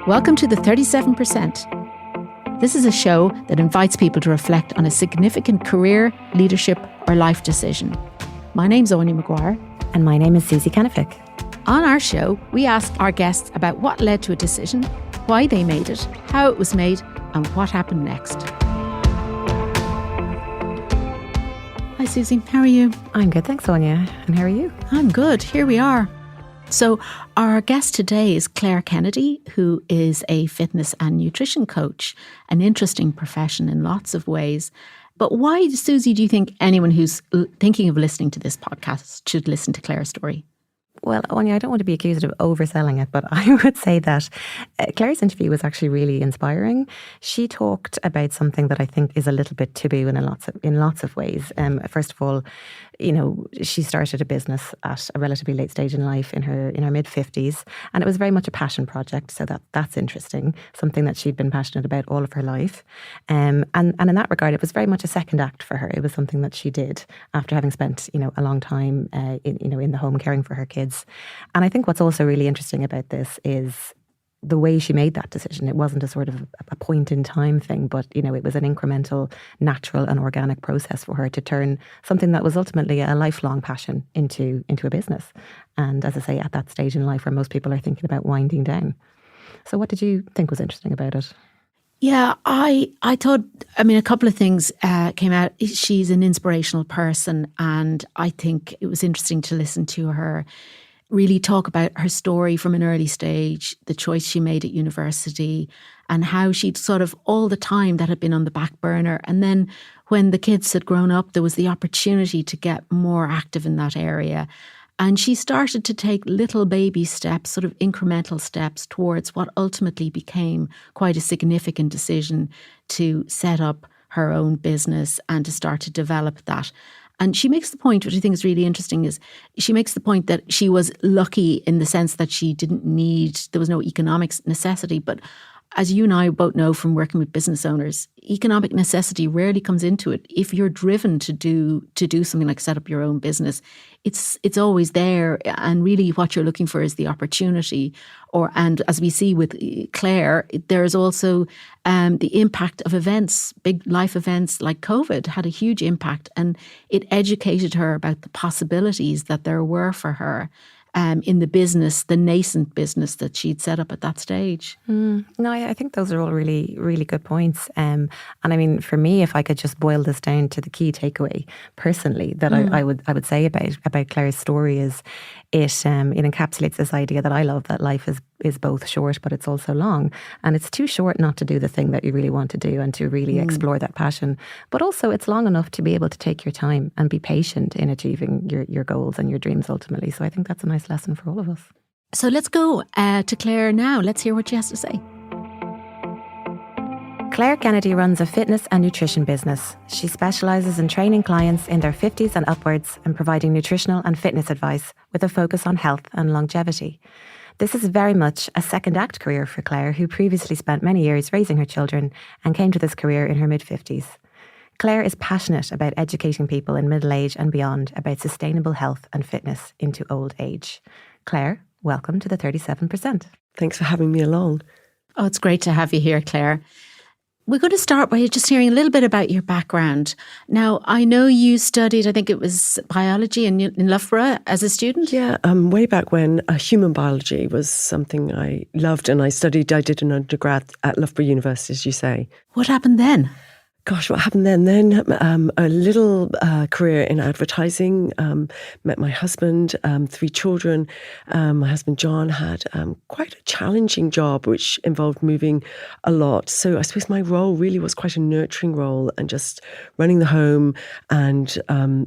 Welcome to the 37%. This is a show that invites people to reflect on a significant career, leadership, or life decision. My name's Anya Maguire. And my name is Susie Kennefic. On our show, we ask our guests about what led to a decision, why they made it, how it was made, and what happened next. Hi Susie, how are you? I'm good, thanks, Anya. And how are you? I'm good. Here we are. So our guest today is Clare Kennedy, who is a fitness and nutrition coach, an interesting profession in lots of ways. But why, Susie, do you think anyone who's thinking of listening to this podcast should listen to Clare's story? Well, Anya, I don't want to be accused of overselling it, but I would say that Clare's interview was actually really inspiring. She talked about something that I think is a little bit taboo in lots of ways. First of all, you know, she started a business at a relatively late stage in life, in her mid-50s, and it was very much a passion project. So that's interesting, something that she'd been passionate about all of her life. And in that regard, it was very much a second act for her. It was something that she did after having spent, a long time, in the home caring for her kids. And I think what's also really interesting about this is the way she made that decision. It wasn't a sort of a point in time thing, but, it was an incremental, natural and organic process for her to turn something that was ultimately a lifelong passion into a business. And as I say, at that stage in life where most people are thinking about winding down. So what did you think was interesting about it? Yeah, I thought, a couple of things came out. She's an inspirational person, and I think it was interesting to listen to her really talk about her story from an early stage, the choice she made at university, and how she'd sort of all the time that had been on the back burner. And then when the kids had grown up, there was the opportunity to get more active in that area. And she started to take little baby steps, sort of incremental steps towards what ultimately became quite a significant decision to set up her own business and to start to develop that. And she makes the point, which I think is really interesting, is she makes the point that she was lucky in the sense that there was no economic necessity. But as you and I both know from working with business owners, economic necessity rarely comes into it. If you're driven to do something like set up your own business, it's always there. And really what you're looking for is the opportunity. And as we see with Clare, there is also the impact of events, big life events like COVID had a huge impact, and it educated her about the possibilities that there were for her in the business, the nascent business that she'd set up at that stage. No, I think those are all really, really good points. And I mean, for me, if I could just boil this down to the key takeaway personally that I would say about Clare's story is it encapsulates this idea that I love, that life is both short, but it's also long. And it's too short not to do the thing that you really want to do and to really explore that passion. But also it's long enough to be able to take your time and be patient in achieving your goals and your dreams ultimately. So I think that's a nice lesson for all of us. So let's go to Clare now. Let's hear what she has to say. Clare Kennedy runs a fitness and nutrition business. She specialises in training clients in their 50s and upwards and providing nutritional and fitness advice with a focus on health and longevity. This is very much a second act career for Clare, who previously spent many years raising her children and came to this career in her mid-50s. Clare is passionate about educating people in middle age and beyond about sustainable health and fitness into old age. Clare, welcome to the 37%. Thanks for having me along. Oh, it's great to have you here, Clare. We're going to start by just hearing a little bit about your background. Now, I know you studied, I think it was biology in Loughborough as a student. Yeah, way back when human biology was something I loved, and I did an undergrad at Loughborough University, as you say. What happened then? Gosh, what happened then? Then a little career in advertising, met my husband, 3 children. My husband, John, had quite a challenging job, which involved moving a lot. So I suppose my role really was quite a nurturing role and just running the home. And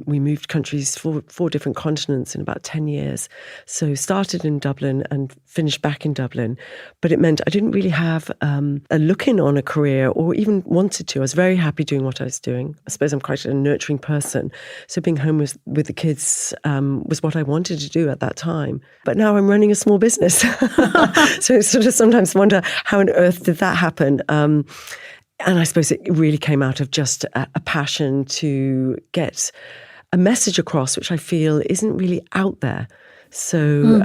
we moved countries, 4 different continents in about 10 years. So started in Dublin and finished back in Dublin. But it meant I didn't really have a look-in on a career or even wanted to. I was very happy doing what I was doing. I suppose I'm quite a nurturing person. So being home with the kids was what I wanted to do at that time. But now I'm running a small business. So I sort of sometimes wonder, how on earth did that happen? And I suppose it really came out of just a passion to get a message across, which I feel isn't really out there. So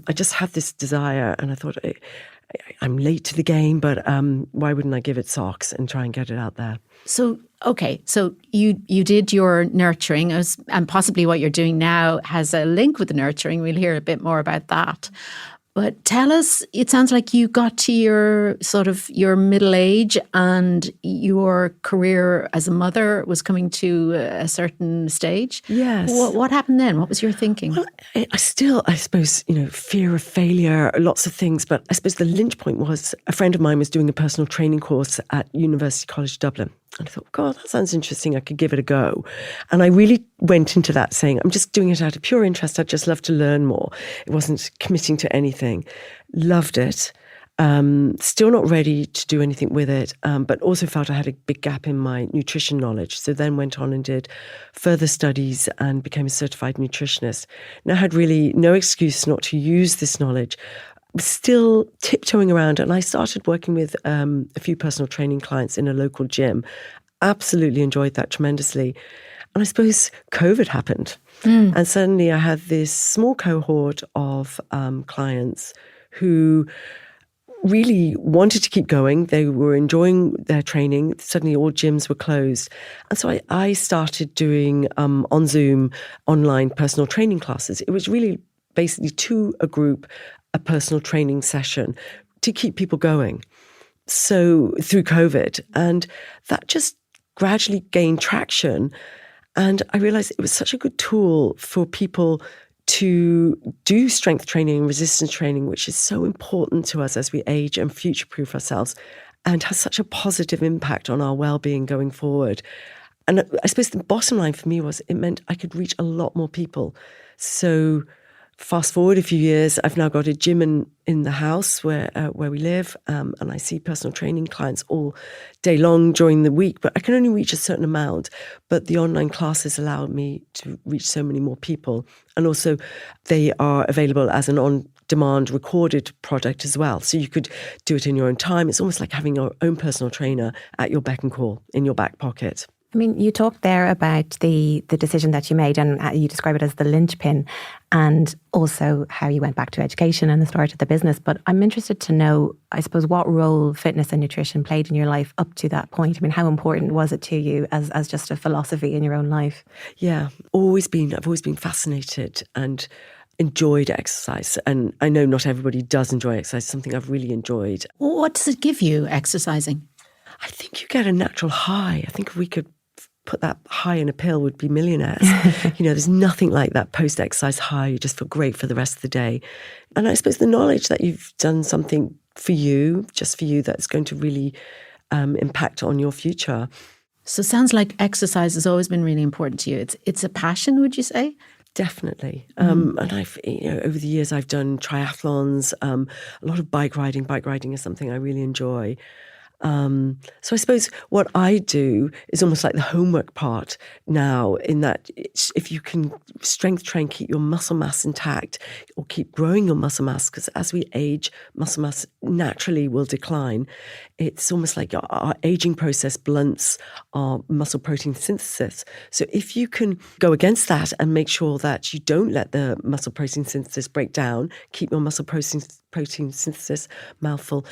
I just had this desire, and I thought I'm late to the game, but why wouldn't I give it socks and try and get it out there? So, okay, so you did your nurturing, and possibly what you're doing now has a link with the nurturing. We'll hear a bit more about that. But tell us, it sounds like you got to your middle age and your career as a mother was coming to a certain stage. Yes. What happened then? What was your thinking? Well, I suppose, fear of failure, lots of things. But I suppose the linch point was a friend of mine was doing a personal training course at University College Dublin. And I thought, God, that sounds interesting. I could give it a go. And I really went into that saying, I'm just doing it out of pure interest. I'd just love to learn more. It wasn't committing to anything. Loved it. Still not ready to do anything with it, but also felt I had a big gap in my nutrition knowledge. So then went on and did further studies and became a certified nutritionist. Now I had really no excuse not to use this knowledge. Still tiptoeing around, and I started working with a few personal training clients in a local gym. Absolutely enjoyed that tremendously. And I suppose COVID happened. And suddenly I had this small cohort of clients who really wanted to keep going. They were enjoying their training. Suddenly all gyms were closed. And so I started doing on Zoom online personal training classes. It was really basically to a group, a personal training session to keep people going. So through COVID, and that just gradually gained traction. And I realized it was such a good tool for people to do strength training and resistance training, which is so important to us as we age and future-proof ourselves, and has such a positive impact on our well-being going forward. And I suppose the bottom line for me was it meant I could reach a lot more people. So fast forward a few years, I've now got a gym in the house where we live, and I see personal training clients all day long during the week, but I can only reach a certain amount. But the online classes allow me to reach so many more people. And also they are available as an on-demand recorded product as well. So you could do it in your own time. It's almost like having your own personal trainer at your beck and call in your back pocket. I mean, you talked there about the decision that you made, and you describe it as the linchpin, and also how you went back to education and the start of the business. But I'm interested to know, I suppose, what role fitness and nutrition played in your life up to that point. I mean, how important was it to you as just a philosophy in your own life? Yeah, I've always been fascinated and enjoyed exercise. And I know not everybody does enjoy exercise, something I've really enjoyed. What does it give you, exercising? I think you get a natural high. I think if we could put that high in a pill, we'd be millionaires. There's nothing like that post-exercise high. You just feel great for the rest of the day. And I suppose the knowledge that you've done something for you, just for you, that's going to really impact on your future. So it sounds like exercise has always been really important to you. It's a passion, would you say? Definitely. And I've, over the years, I've done triathlons, a lot of bike riding. Bike riding is something I really enjoy. So I suppose what I do is almost like the homework part now, in that if you can strength train, keep your muscle mass intact or keep growing your muscle mass, because as we age, muscle mass naturally will decline. It's almost like our aging process blunts our muscle protein synthesis. So if you can go against that and make sure that you don't let the muscle protein synthesis break down, keep your muscle protein synthesis, mouthful,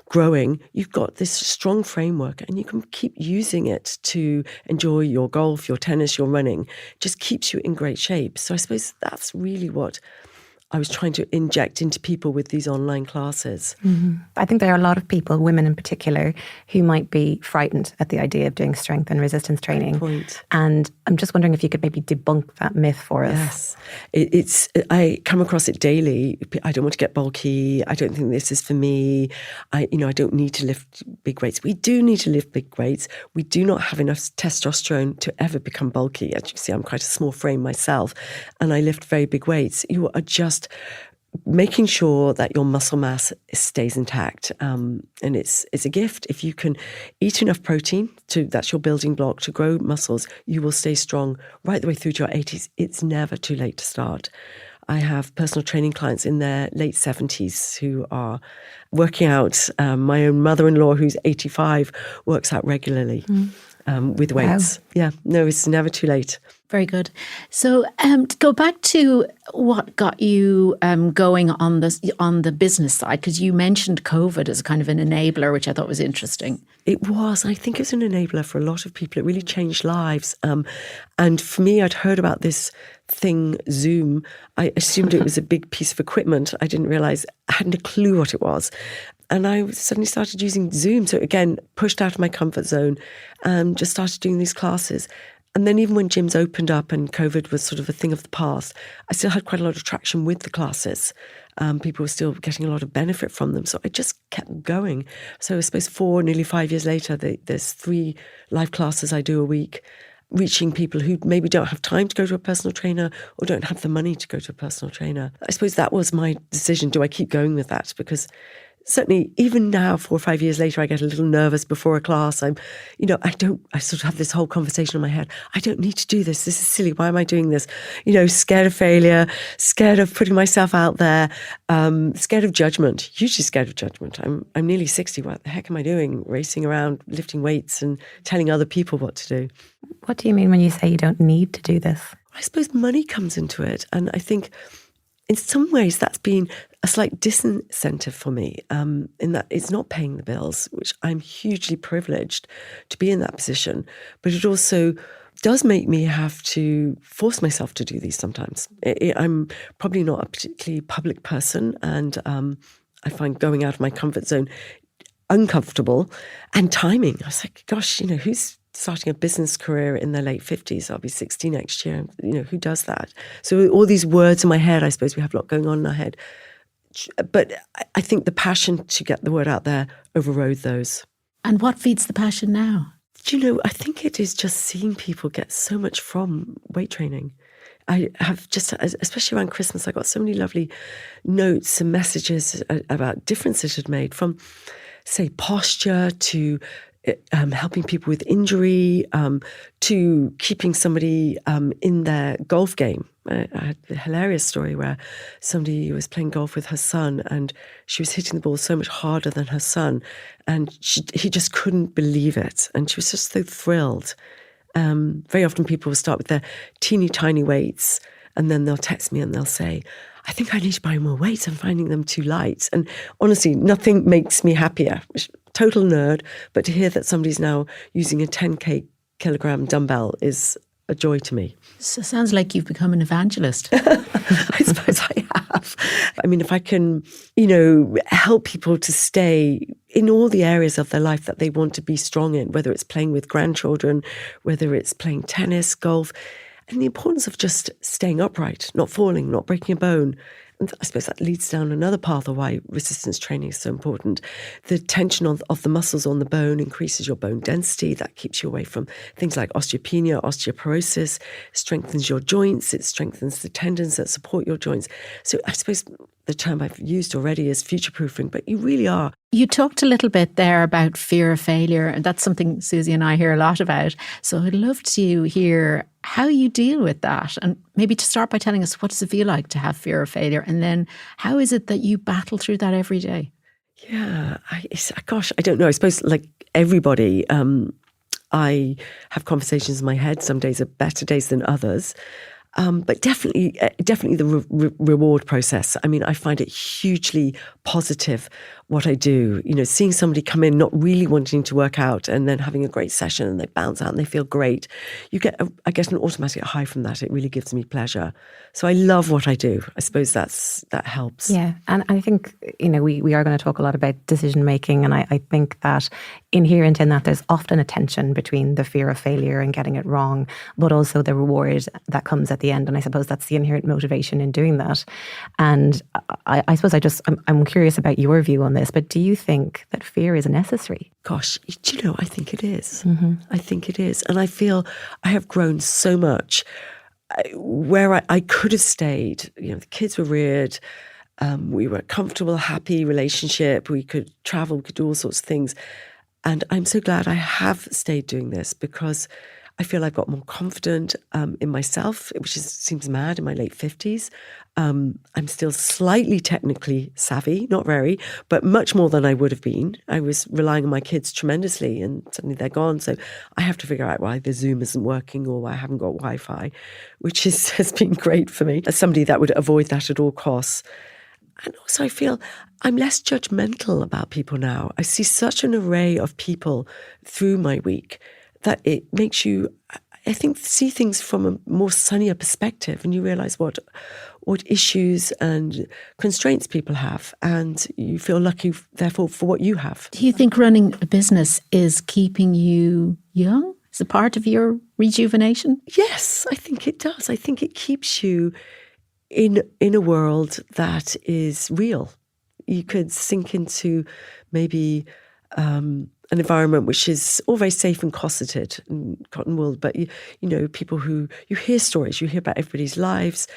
growing, you've got this strong framework and you can keep using it to enjoy your golf, your tennis, your running. It just keeps you in great shape. So I suppose that's really what I was trying to inject into people with these online classes. Mm-hmm. I think there are a lot of people, women in particular, who might be frightened at the idea of doing strength and resistance training. Good point. And I'm just wondering if you could maybe debunk that myth for us. Yes. I come across it daily. I don't want to get bulky. I don't think this is for me. I don't need to lift big weights. We do need to lift big weights. We do not have enough testosterone to ever become bulky. As you can see, I'm quite a small frame myself, and I lift very big weights. You are just making sure that your muscle mass stays intact. And it's a gift. If you can eat enough protein, that's your building block to grow muscles, you will stay strong right the way through to your 80s. It's never too late to start. I have personal training clients in their late 70s who are working out. My own mother-in-law, who's 85, works out regularly. with weights. Yeah, no, it's never too late. Very good. So to go back to what got you going on the business side, because you mentioned COVID as kind of an enabler, which I thought was interesting. It was. I think it was an enabler for a lot of people. It really changed lives. And for me, I'd heard about this thing, Zoom. I assumed it was a big piece of equipment. I didn't realize, I hadn't a clue what it was. And I suddenly started using Zoom. So again, pushed out of my comfort zone and just started doing these classes. And then even when gyms opened up and COVID was sort of a thing of the past, I still had quite a lot of traction with the classes. People were still getting a lot of benefit from them. So I just kept going. So I suppose nearly 5 years later, there's 3 live classes I do a week, reaching people who maybe don't have time to go to a personal trainer or don't have the money to go to a personal trainer. I suppose that was my decision. Do I keep going with that? Because certainly, even now, 4 or 5 years later, I get a little nervous before a class. I sort of have this whole conversation in my head. I don't need to do this. This is silly. Why am I doing this? Scared of failure, scared of putting myself out there, scared of judgment, hugely scared of judgment. I'm nearly 60. What the heck am I doing? Racing around, lifting weights and telling other people what to do. What do you mean when you say you don't need to do this? I suppose money comes into it. And I think in some ways that's been a slight disincentive for me, in that it's not paying the bills, which I'm hugely privileged to be in that position. But it also does make me have to force myself to do these sometimes. I'm probably not a particularly public person, and I find going out of my comfort zone uncomfortable. And timing, I was like, gosh, who's starting a business career in their late 50s? I'll be 60 next year. Who does that? So all these words in my head, I suppose we have a lot going on in our head. But I think the passion to get the word out there overrode those. And what feeds the passion now? I think it is just seeing people get so much from weight training. I have just, especially around Christmas, I got so many lovely notes and messages about differences it had made, from, say, posture to helping people with injury, to keeping somebody in their golf game. I had a hilarious story where somebody was playing golf with her son, and she was hitting the ball so much harder than her son, and he just couldn't believe it. And she was just so thrilled. Very often people will start with their teeny tiny weights, and then they'll text me and they'll say, I think I need to buy more weights. I'm finding them too light. And honestly, nothing makes me happier. Total nerd. But to hear that somebody's now using a 10 kilogram dumbbell is a joy to me. So it sounds like you've become an evangelist. I suppose I have. I mean, if I can, help people to stay in all the areas of their life that they want to be strong in, whether it's playing with grandchildren, whether it's playing tennis, golf, and the importance of just staying upright, not falling, not breaking a bone. And I suppose that leads down another path of why resistance training is so important. The tension of the muscles on the bone increases your bone density. That keeps you away from things like osteopenia, osteoporosis, strengthens your joints. It strengthens the tendons that support your joints. So I suppose the term I've used already is future-proofing, but you really are. You talked a little bit there about fear of failure, and that's something Susie and I hear a lot about. So I'd love to hear how you deal with that, and maybe to start by telling us, what does it feel like to have fear of failure, and then how is it that you battle through that every day? Yeah, I don't know. I suppose like everybody, I have conversations in my head. Some days are better days than others. But definitely the reward process. I mean, I find it hugely positive what I do. Seeing somebody come in not really wanting to work out and then having a great session and they bounce out and they feel great. I get an automatic high from that. It really gives me pleasure. So I love what I do. I suppose that helps. Yeah, and I think we are going to talk a lot about decision making, and I think that inherent in that there's often a tension between the fear of failure and getting it wrong, but also the reward that comes at the end. And I suppose that's the inherent motivation in doing that. And I suppose I'm curious about your view on this, but do you think that fear is necessary? Gosh, I think it is. Mm-hmm. I think it is. And I feel I have grown so much. Where I could have stayed, the kids were reared, we were a comfortable, happy relationship, we could travel, we could do all sorts of things. And I'm so glad I have stayed doing this, because I feel I've got more confident in myself, which seems mad in my late 50s. I'm still slightly technically savvy, not very, but much more than I would have been. I was relying on my kids tremendously, and suddenly they're gone. So I have to figure out why the Zoom isn't working or why I haven't got Wi-Fi, which has been great for me as somebody that would avoid that at all costs. And also I feel I'm less judgmental about people now. I see such an array of people through my week that it makes you, I think, see things from a more sunnier perspective, and you realise what issues and constraints people have, and you feel lucky, therefore, for what you have. Do you think running a business is keeping you young? Is it part of your rejuvenation? Yes, I think it does. I think it keeps you in a world that is real. You could sink into maybe an environment which is all very safe and cosseted and cotton wool, but you know, people who, you hear stories, you hear about everybody's lives.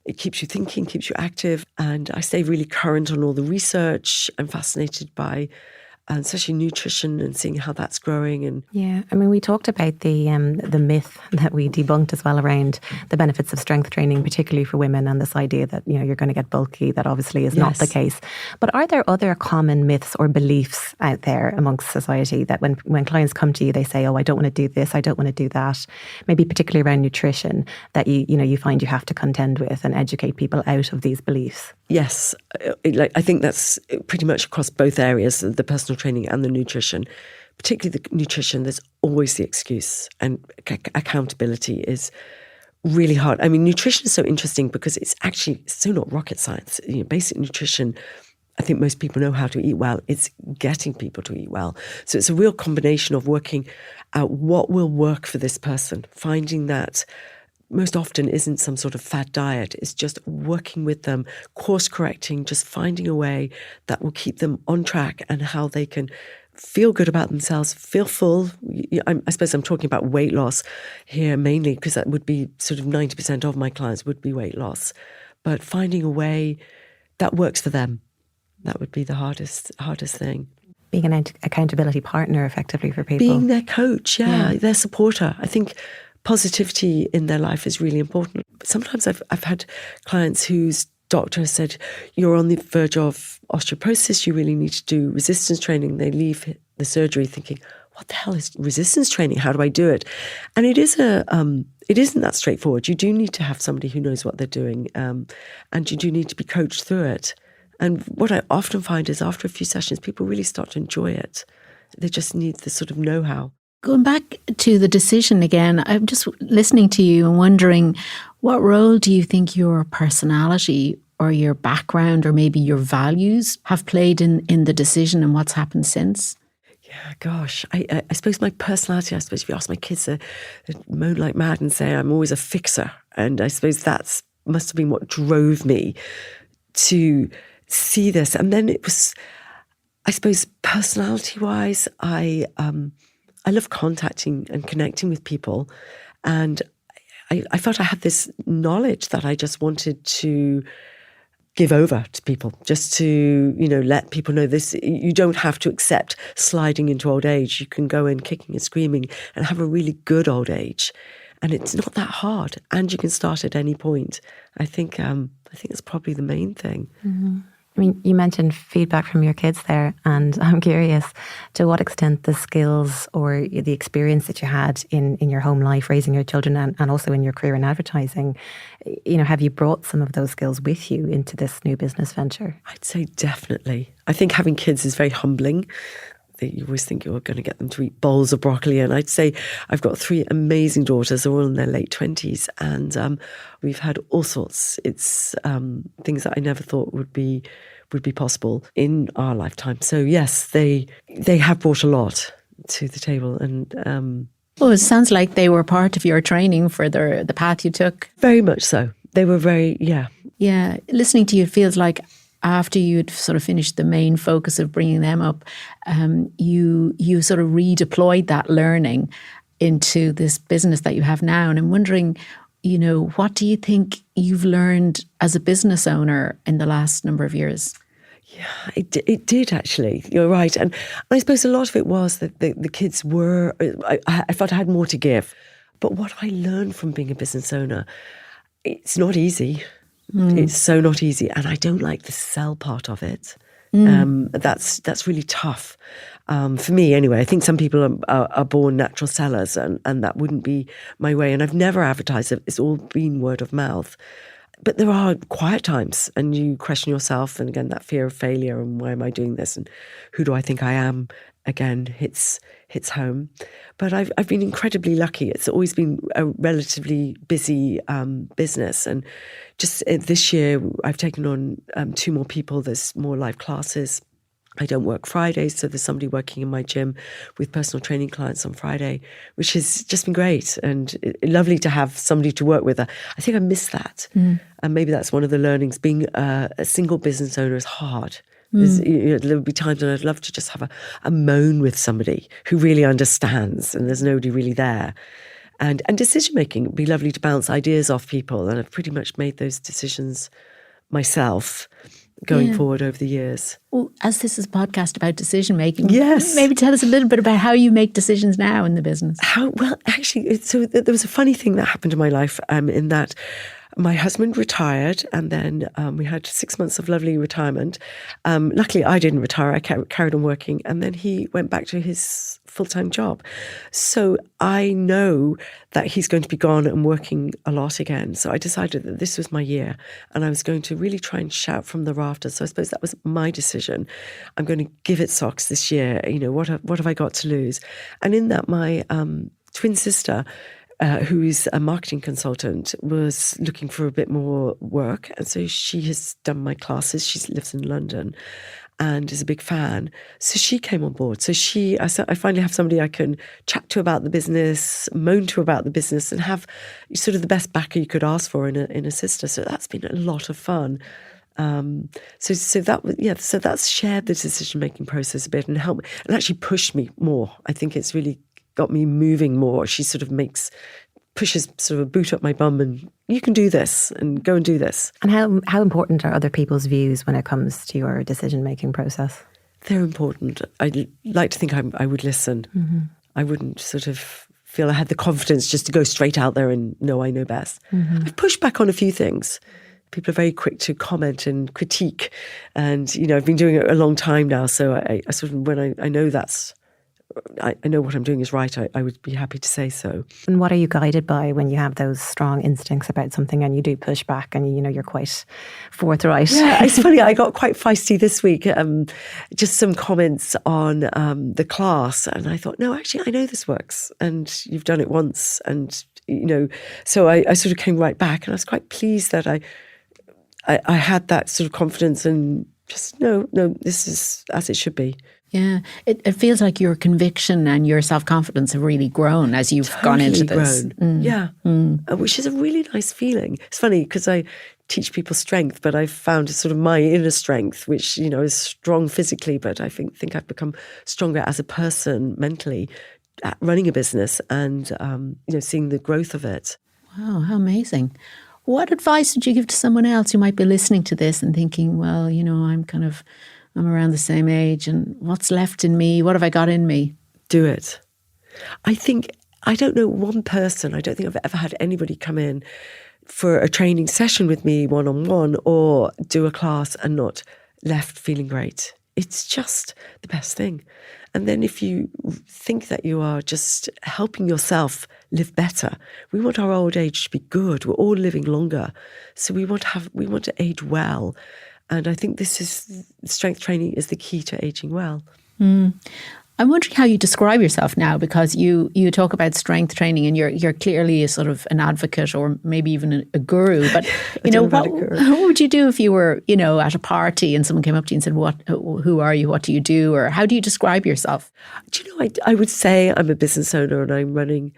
It keeps you thinking, keeps you active, and I stay really current on all the research. I'm fascinated by especially nutrition and seeing how that's growing. And yeah, I mean, we talked about the myth that we debunked as well around the benefits of strength training, particularly for women, and this idea that, you know, you're going to get bulky. That obviously is not the case. But are there other common myths or beliefs out there amongst society that when clients come to you, they say, oh, I don't want to do this, I don't want to do that, maybe particularly around nutrition, that you find you have to contend with and educate people out of these beliefs? Yes, I think that's pretty much across both areas, the personal training and the nutrition. Particularly the nutrition, there's always the excuse, and accountability is really hard. I mean, nutrition is so interesting because it's actually so not rocket science. You know, basic nutrition, I think most people know how to eat well. It's getting people to eat well. So it's a real combination of working out what will work for this person, finding that most often isn't some sort of fad diet. It's just working with them, course correcting, just finding a way that will keep them on track and how they can feel good about themselves, feel full. I suppose I'm talking about weight loss here mainly because that would be sort of 90% of my clients would be weight loss. But finding a way that works for them, that would be the hardest thing. Being an accountability partner effectively for people. Being their coach, their supporter. I think positivity in their life is really important. Sometimes I've had clients whose doctor has said, you're on the verge of osteoporosis, you really need to do resistance training. They leave the surgery thinking, what the hell is resistance training? How do I do it? And it isn't that straightforward. You do need to have somebody who knows what they're doing, and you do need to be coached through it. And what I often find is after a few sessions, people really start to enjoy it. They just need the sort of know-how. Going back to the decision again, I'm just listening to you and wondering, what role do you think your personality or your background or maybe your values have played in the decision and what's happened since? Yeah, gosh, I suppose my personality, I suppose if you ask my kids, they moan like mad and say I'm always a fixer. And I suppose that must have been what drove me to see this. And then it was, I suppose, personality-wise, I love contacting and connecting with people, and I felt I had this knowledge that I just wanted to give over to people, just to, let people know this. You don't have to accept sliding into old age. You can go in kicking and screaming and have a really good old age, and it's not that hard. And you can start at any point. I think that's probably the main thing. Mm-hmm. I mean, you mentioned feedback from your kids there, and I'm curious to what extent the skills or the experience that you had in your home life, raising your children, and also in your career in advertising, have you brought some of those skills with you into this new business venture? I'd say definitely. I think having kids is very humbling. You always think you're going to get them to eat bowls of broccoli. And I'd say I've got 3 amazing daughters, they're all in their late 20s. And we've had all sorts. It's things that I never thought would be possible in our lifetime. So yes, they have brought a lot to the table. And well, it sounds like they were part of your training for the path you took. Very much so. They were very, yeah. Yeah. Listening to you, it feels like after you'd sort of finished the main focus of bringing them up, you sort of redeployed that learning into this business that you have now. And I'm wondering, what do you think you've learned as a business owner in the last number of years? Yeah, it did actually. You're right. And I suppose a lot of it was that the kids were, I felt I had more to give. But what I learned from being a business owner, it's not easy. It's so not easy. And I don't like the sell part of it. That's really tough. For me anyway. I think some people are born natural sellers, and that wouldn't be my way. And I've never advertised it. It's all been word of mouth. But there are quiet times, and you question yourself, and again, that fear of failure, and why am I doing this, and who do I think I am, again, hits home. But I've been incredibly lucky. It's always been a relatively busy business, and just this year, I've taken on 2 more people. There's more live classes. I don't work Fridays, so there's somebody working in my gym with personal training clients on Friday, which has just been great and lovely to have somebody to work with. I think I miss that. And maybe that's one of the learnings. Being a single business owner is hard. There'll be times when I'd love to just have a moan with somebody who really understands, and there's nobody really there. And decision making, it'd be lovely to bounce ideas off people. And I've pretty much made those decisions myself going forward over the years. Well, as this is a podcast about decision making, yes, maybe tell us a little bit about how you make decisions now in the business. Well, actually, so there was a funny thing that happened in my life in that my husband retired, and then we had 6 months of lovely retirement. Luckily, I didn't retire. I carried on working, and then he went back to his full-time job. So I know that he's going to be gone and working a lot again. So I decided that this was my year, and I was going to really try and shout from the rafters. So I suppose that was my decision. I'm going to give it socks this year. What have I got to lose? And in that, my twin sister, who's a marketing consultant, was looking for a bit more work. And so she has done my classes. She lives in London and is a big fan. So she came on board. So I finally have somebody I can chat to about the business, moan to about the business, and have sort of the best backer you could ask for in a sister. So that's been a lot of fun. So that's shared the decision-making process a bit and helped and actually pushed me more. I think it's really got me moving more. She sort of pushes sort of a boot up my bum and you can do this and go and do this. And how important are other people's views when it comes to your decision-making process? They're important. I'd like to think I would listen. Mm-hmm. I wouldn't sort of feel I had the confidence just to go straight out there and know I know best. Mm-hmm. I've pushed back on a few things. People are very quick to comment and critique. And, I've been doing it a long time now. So I sort of, when I know I know what I'm doing is right, I would be happy to say so. And what are you guided by when you have those strong instincts about something and you do push back and you're quite forthright? Yeah, it's funny, I got quite feisty this week. Just some comments on the class, and I thought, no, actually, I know this works, and you've done it once, and so I sort of came right back, and I was quite pleased that I had that sort of confidence and just no, this is as it should be. Yeah, it feels like your conviction and your self-confidence have really grown as you've gone into this. Yeah, which is a really nice feeling. It's funny because I teach people strength, but I've found sort of my inner strength, which, is strong physically, but I think I've become stronger as a person mentally at running a business and, seeing the growth of it. Wow, how amazing. What advice would you give to someone else who might be listening to this and thinking, well, I'm around the same age and what's left in me? What have I got in me? Do it. I don't know one person, I don't think I've ever had anybody come in for a training session with me one-on-one or do a class and not left feeling great. It's just the best thing. And then if you think that you are just helping yourself live better, we want our old age to be good. We're all living longer. So we want to age well. And I think strength training is the key to aging well. I'm wondering how you describe yourself now, because you talk about strength training and you're clearly a sort of an advocate or maybe even a guru. But, what would you do if you were, at a party and someone came up to you and said, who are you? What do you do? Or how do you describe yourself? Do you know, I would say I'm a business owner and I'm running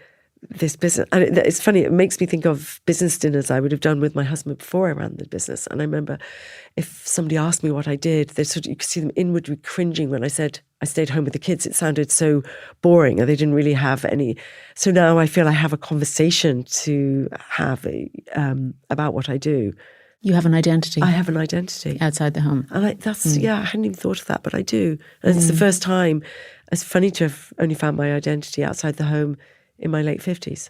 this business. And it's funny, it makes me think of business dinners I would have done with my husband before I ran the business. And I remember if somebody asked me what I did, you could see them inwardly cringing when I said I stayed home with the kids. It sounded so boring and they didn't really have any. So now I feel I have a conversation to have about what I do. You have an identity. I have an identity. Outside the home. And I hadn't even thought of that, but I do. And it's the first time. It's funny to have only found my identity outside the home in my late 50s.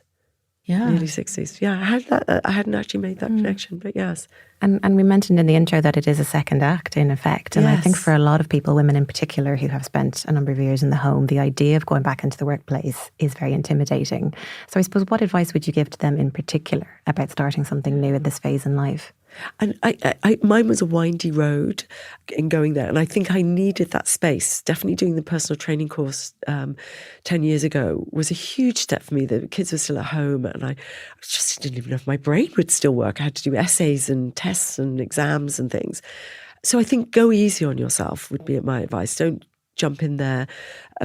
Yeah. Nearly 60s. Yeah, I had that. I hadn't actually made that connection, but yes. And we mentioned in the intro that it is a second act, in effect. And I think Yes. for a lot of people, women in particular, who have spent a number of years in the home, the idea of going back into the workplace is very intimidating. So I suppose, what advice would you give to them in particular about starting something new at this phase in life? And mine was a windy road in going there. And I think I needed that space. Definitely doing the personal training course 10 years ago was a huge step for me. The kids were still at home and I just didn't even know if my brain would still work. I had to do essays and tests and exams and things. So I think go easy on yourself would be my advice. Don't jump in there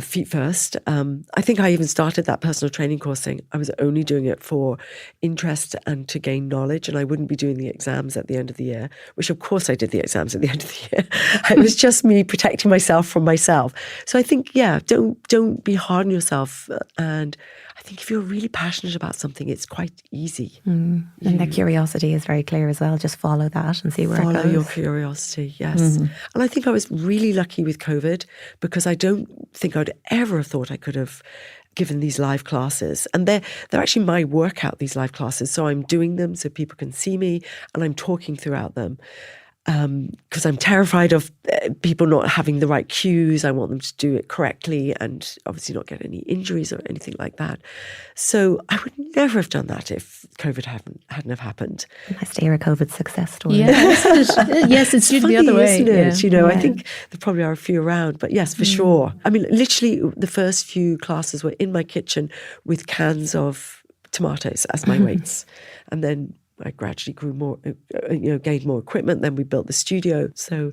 feet first. I think I even started that personal training course saying I was only doing it for interest and to gain knowledge, and I wouldn't be doing the exams at the end of the year, which of course I did the exams at the end of the year. It was just me protecting myself from myself. So I think, don't be hard on yourself. And I think if you're really passionate about something, it's quite easy. And the curiosity is very clear as well. Just follow that and see where it goes. Follow your curiosity, yes. And I think I was really lucky with COVID because I don't think I'd ever have thought I could have given these live classes. And they're actually my workout, these live classes. So I'm doing them so people can see me and I'm talking throughout them. Because I'm terrified of people not having the right cues. I want them to do it correctly and obviously not get any injuries or anything like that. So I would never have done that if COVID hadn't have happened. Nice to hear a COVID success story. Yeah, isn't it? Yes, it's usually the other way. Isn't it? Yeah. I think there probably are a few around, but yes, for sure. I mean, literally the first few classes were in my kitchen with cans of tomatoes as my weights. And then I gradually grew more, gained more equipment. Then we built the studio. So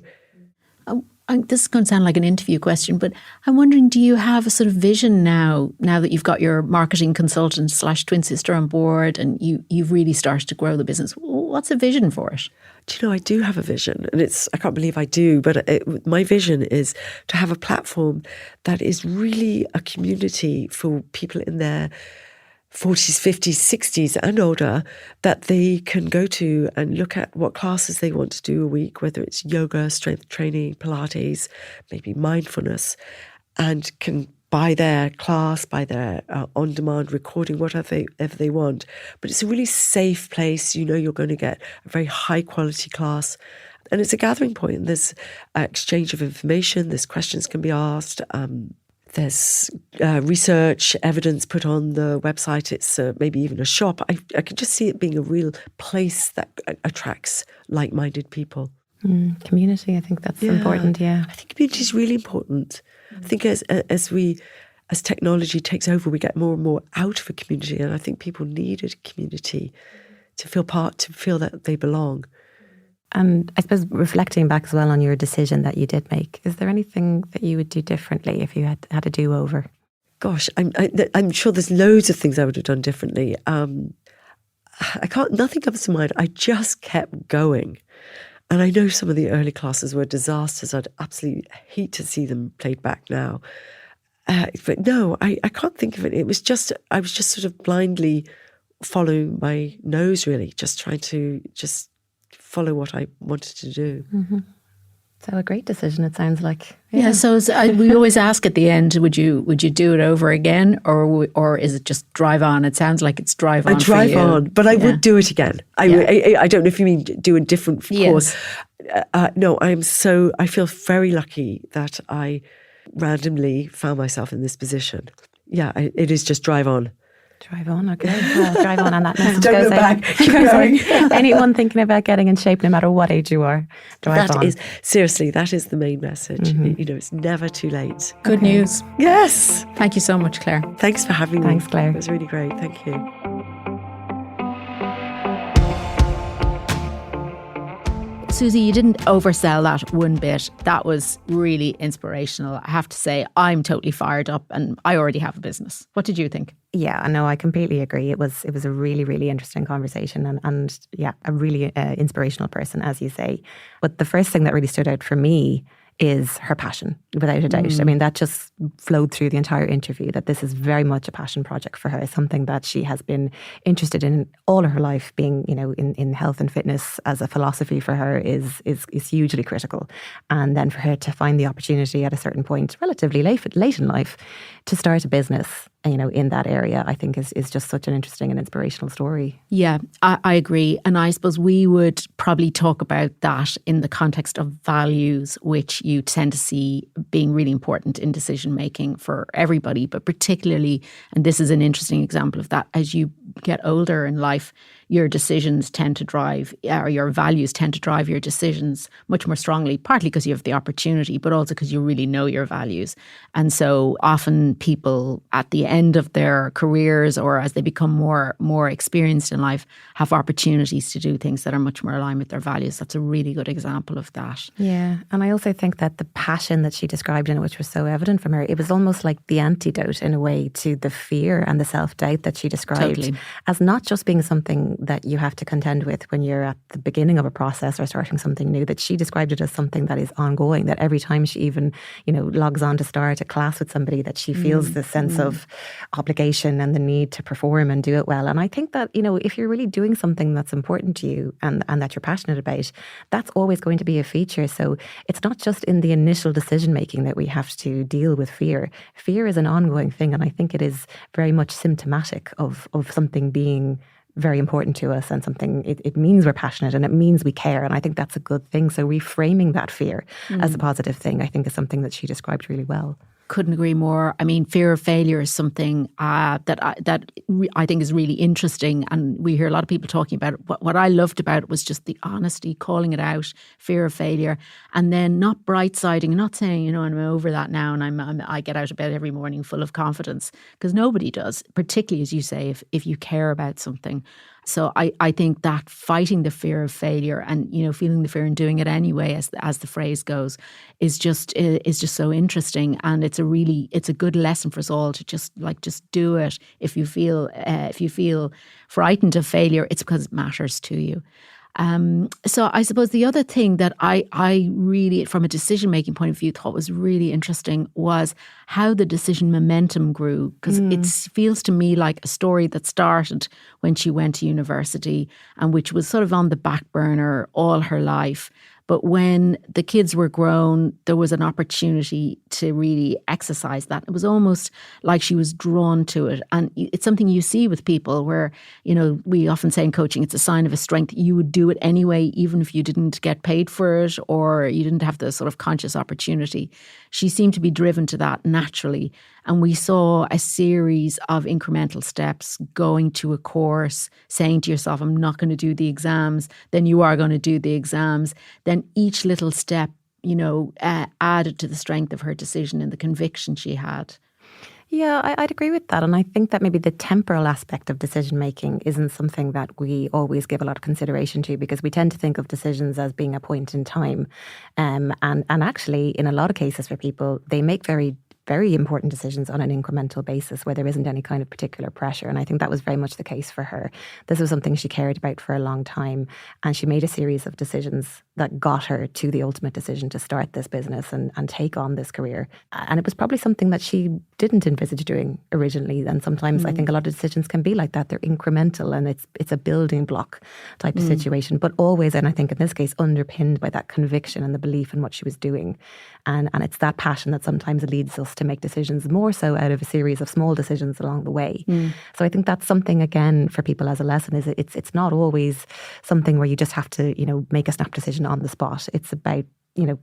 this is going to sound like an interview question, but I'm wondering, do you have a sort of vision now that you've got your marketing consultant / twin sister on board and you've really started to grow the business? What's a vision for it? Do you know, I do have a vision, and I can't believe I do, but my vision is to have a platform that is really a community for people in their 40s, 50s, 60s and older that they can go to and look at what classes they want to do a week, whether it's yoga, strength training, Pilates, maybe mindfulness, and can buy their class, buy their on-demand recording, whatever they want. But it's a really safe place. You're going to get a very high-quality class. And it's a gathering point. There's exchange of information. There's questions can be asked. There's research, evidence put on the website. It's maybe even a shop. I could just see it being a real place that attracts like-minded people. Community, I think that's important, yeah. I think community is really important. I think as technology takes over, we get more and more out of a community, and I think people need a community to feel that they belong. And I suppose reflecting back as well on your decision that you did make, is there anything that you would do differently if you had a do-over? Gosh, I'm sure there's loads of things I would have done differently. Nothing comes to mind. I just kept going. And I know some of the early classes were disasters. I'd absolutely hate to see them played back now. But no, I can't think of it. I was just sort of blindly following my nose, really, just trying to just follow what I wanted to do. Mm-hmm. So a great decision, it sounds like. Yeah. So we always ask at the end, would you do it over again, or is it just drive on? It sounds like it's drive on. I drive for you. on, but I would do it again. I don't know if you mean do a different course. No, I feel very lucky that I randomly found myself in this position. Yeah, it is just drive on. Drive on, okay. Well, drive on that message. Don't look back. Keep going. Anyone thinking about getting in shape, no matter what age you are, drive on. Seriously, that is the main message. Mm-hmm. It's never too late. Good news. Yes. Thank you so much, Claire. Thanks for having me. Thanks, Claire. It was really great. Thank you. Susie, you didn't oversell that one bit. That was really inspirational. I have to say, I'm totally fired up and I already have a business. What did you think? Yeah, no, I completely agree. It was a really, really interesting conversation and a really inspirational person, as you say. But the first thing that really stood out for me is her passion, without a doubt. I mean, that just flowed through the entire interview, that this is very much a passion project for her, something that she has been interested in all of her life. Being, in health and fitness as a philosophy for her is hugely critical. And then for her to find the opportunity at a certain point, relatively late in life, to start a business in that area, I think is just such an interesting and inspirational story. Yeah, I agree. And I suppose we would probably talk about that in the context of values, which you tend to see being really important in decision making for everybody, but particularly, and this is an interesting example of that, as you get older in life, your decisions tend to drive, or your values tend to drive your decisions much more strongly, partly because you have the opportunity, but also because you really know your values. And so often people at the end of their careers, or as they become more experienced in life, have opportunities to do things that are much more aligned with their values. That's a really good example of that. Yeah. And I also think that the passion that she described in it, which was so evident from her, it was almost like the antidote in a way to the fear and the self-doubt that she described. Totally. As not just being something that you have to contend with when you're at the beginning of a process or starting something new, that she described it as something that is ongoing, that every time she even, logs on to start a class with somebody, that she feels this sense of obligation and the need to perform and do it well. And I think that, if you're really doing something that's important to you and that you're passionate about, that's always going to be a feature. So it's not just in the initial decision making that we have to deal with fear. Fear is an ongoing thing, and I think it is very much symptomatic of something being very important to us, and something, it means we're passionate and it means we care. And I think that's a good thing. So reframing that fear as a positive thing, I think, is something that she described really well. Couldn't agree more. I mean, fear of failure is something that I think is really interesting, and we hear a lot of people talking about it. What I loved about it was just the honesty, calling it out, fear of failure, and then not bright-siding, not saying, I'm over that now, and I get out of bed every morning full of confidence, because nobody does, particularly, as you say, if you care about something. So I think that fighting the fear of failure and, feeling the fear and doing it anyway, as the phrase goes, is just so interesting. And it's a good lesson for us all to just do it. If you feel frightened of failure, it's because it matters to you. So I suppose the other thing that I really, from a decision-making point of view, thought was really interesting was how the decision momentum grew. Because it feels to me like a story that started when she went to university and which was sort of on the back burner all her life. But when the kids were grown, there was an opportunity to really exercise that. It was almost like she was drawn to it. And it's something you see with people where, we often say in coaching, it's a sign of a strength. You would do it anyway, even if you didn't get paid for it or you didn't have the sort of conscious opportunity. She seemed to be driven to that naturally. And we saw a series of incremental steps, going to a course, saying to yourself, I'm not going to do the exams. Then you are going to do the exams. Then each little step, added to the strength of her decision and the conviction she had. Yeah, I'd agree with that. And I think that maybe the temporal aspect of decision making isn't something that we always give a lot of consideration to, because we tend to think of decisions as being a point in time. And actually, in a lot of cases for people, they make very important decisions on an incremental basis where there isn't any kind of particular pressure. And I think that was very much the case for her. This was something she cared about for a long time. And she made a series of decisions that got her to the ultimate decision to start this business and take on this career. And it was probably something that she didn't envisage doing originally. And sometimes I think a lot of decisions can be like that. They're incremental and it's a building block type of situation, but always, and I think in this case, underpinned by that conviction and the belief in what she was doing. And it's that passion that sometimes leads us to make decisions more so out of a series of small decisions along the way. So I think that's something, again, for people as a lesson, is it's not always something where you just have to, make a snap decision on the spot. It's about,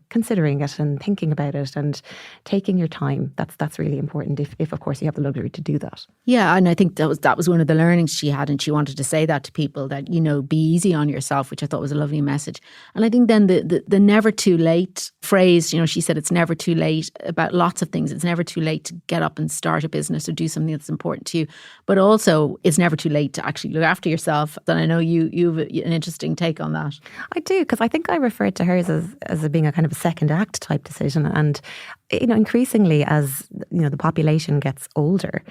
considering it and thinking about it and taking your time. That's really important if of course you have the luxury to do that. Yeah, and I think that was one of the learnings she had, and she wanted to say that to people, that, be easy on yourself, which I thought was a lovely message. And I think then the never too late phrase, she said it's never too late about lots of things. It's never too late to get up and start a business or do something that's important to you. But also it's never too late to actually look after yourself. And I know you've an interesting take on that. I do, because I think I referred to hers as being a kind of a second act type decision. And, increasingly as, the population gets older,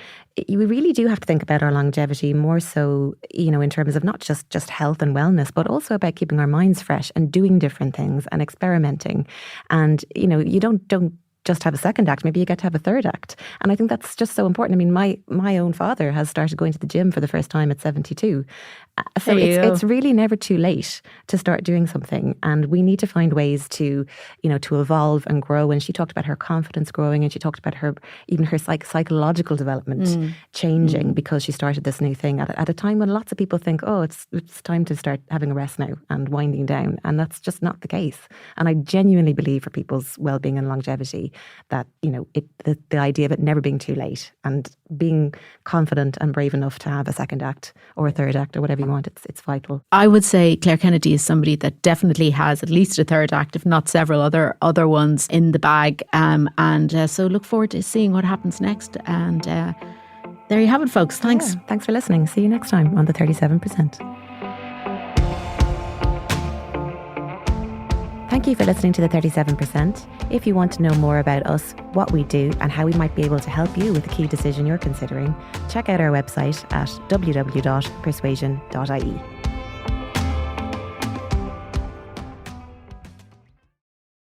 we really do have to think about our longevity more so, in terms of not just health and wellness, but also about keeping our minds fresh and doing different things and experimenting. And, you don't just have a second act, maybe you get to have a third act. And I think that's just so important. I mean, my own father has started going to the gym for the first time at 72. So it's really never too late to start doing something. And we need to find ways to, to evolve and grow. And she talked about her confidence growing, and she talked about her psychological development changing because she started this new thing at a time when lots of people think, oh, it's time to start having a rest now and winding down. And that's just not the case. And I genuinely believe for people's well-being and longevity that, the idea of it never being too late and being confident and brave enough to have a second act or a third act or whatever you want, it's vital. I would say Clare Kennedy is somebody that definitely has at least a third act, if not several other ones in the bag. So look forward to seeing what happens next. And there you have it, folks. Thanks. Yeah, thanks for listening. See you next time on the 37%. Thank you for listening to the 37%. If you want to know more about us, what we do, and how we might be able to help you with a key decision you're considering, check out our website at www.persuasion.ie.